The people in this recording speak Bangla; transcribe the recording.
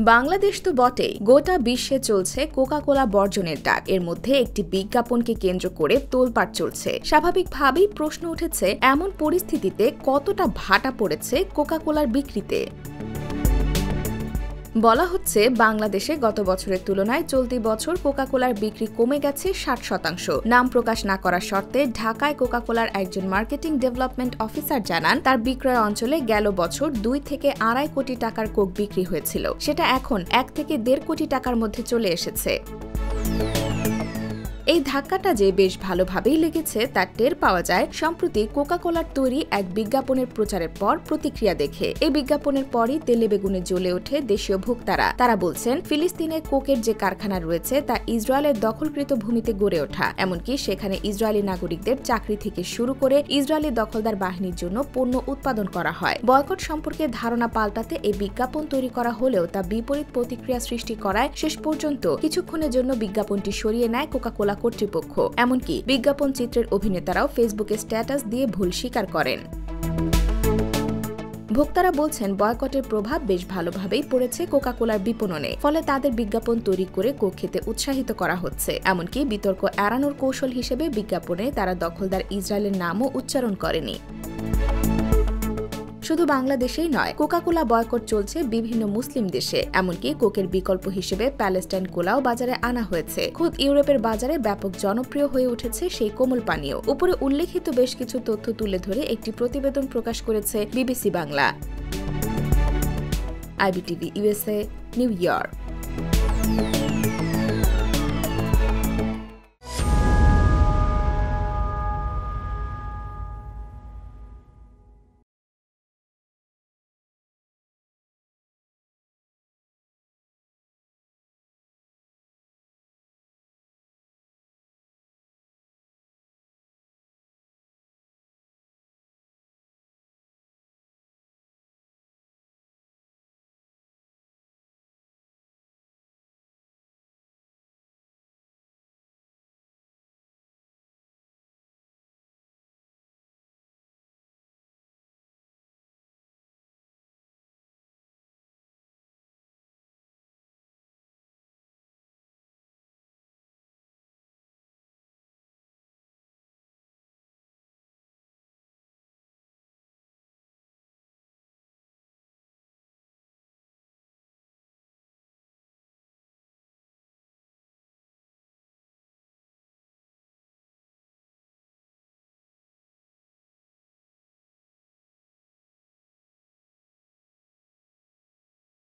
বাংলাদেশ তো বটেই, গোটা বিশ্বে চলছে কোকা-কোলা বর্জনের ডাক। এর মধ্যে একটি বিজ্ঞাপনকে কেন্দ্র করে তোলপাড় চলছে। স্বাভাবিকভাবেই প্রশ্ন উঠেছে, এমন পরিস্থিতিতে কতটা ভাটা পড়েছে কোকা-কোলার বিক্রিতে। বলা হচ্ছে, বাংলাদেশে গত বছরের তুলনায় চলতি বছর কোকা-কোলার বিক্রি কমে গেছে 60%। নাম প্রকাশ না করার শর্তে ঢাকায় কোকা-কোলার একজন মার্কেটিং ডেভেলপমেন্ট অফিসার জানান, তার বিক্রয় অঞ্চলে গেল বছর 2 থেকে 2.5 কোটি টাকার কোক বিক্রি হয়েছিল, সেটা এখন 1 থেকে 1.5 কোটি টাকার মধ্যে চলে এসেছে। এই ধাক্কাটা যে বেশ ভালোভাবেই লেগেছে তার টের পাওয়া যায় সম্প্রতি কোকা-কোলার তৈরি এক বিজ্ঞাপনের প্রচারের পর প্রতিক্রিয়া দেখে। এই বিজ্ঞাপনের পরই তেলে বেগুনে জ্বলে ওঠে দেশীয় ভোক্তারা। তারা বলছেন, ফিলিস্তিনে কোকের যে কারখানা রয়েছে তা ইসরায়েলের দখলকৃত ভূমিতে গড়ে ওঠা, এমনকি সেখানে ইসরায়েলি নাগরিকদের চাকরি থেকে শুরু করে ইসরায়েলি দখলদার বাহিনীর জন্য পণ্য উৎপাদন করা হয়। বয়কট সম্পর্কে ধারণা পাল্টাতে এই বিজ্ঞাপন তৈরি করা হলেও তা বিপরীত প্রতিক্রিয়া সৃষ্টি করায় শেষ পর্যন্ত কিছুক্ষণের জন্য বিজ্ঞাপনটি সরিয়ে নেয় কোকা-কোলা কর্তৃপক্ষ। এমনকি বিজ্ঞাপন চিত্রের অভিনেতারাও ফেসবুকে স্ট্যাটাস দিয়ে ভুল স্বীকার করেন। ভোক্তারা বলছেন, বয়কটের প্রভাব বেশ ভালোভাবেই পড়েছে কোকা-কোলার বিপণনে, ফলে তাদের বিজ্ঞাপন তৈরি করে কোক খেতে উৎসাহিত করা হচ্ছে। এমনকি বিতর্ক এড়ানোর কৌশল হিসেবে বিজ্ঞাপনে তারা দখলদার ইসরায়েলের নামও উচ্চারণ করেনি। শুধু বাংলাদেশেই নয়, কোকা-কোলা বয়কট চলছে বিভিন্ন মুসলিম দেশে। এমনকি কোকের বিকল্প হিসেবে প্যালেস্টাইন কোলাও বাজারে আনা হয়েছে। খোদ ইউরোপের বাজারে ব্যাপক জনপ্রিয় হয়ে উঠেছে সেই কোমল পানীয়। উপরে উল্লেখিত বেশ কিছু তথ্য তুলে ধরে একটি প্রতিবেদন প্রকাশ করেছে BBC Bangla. IBTV USA, new York.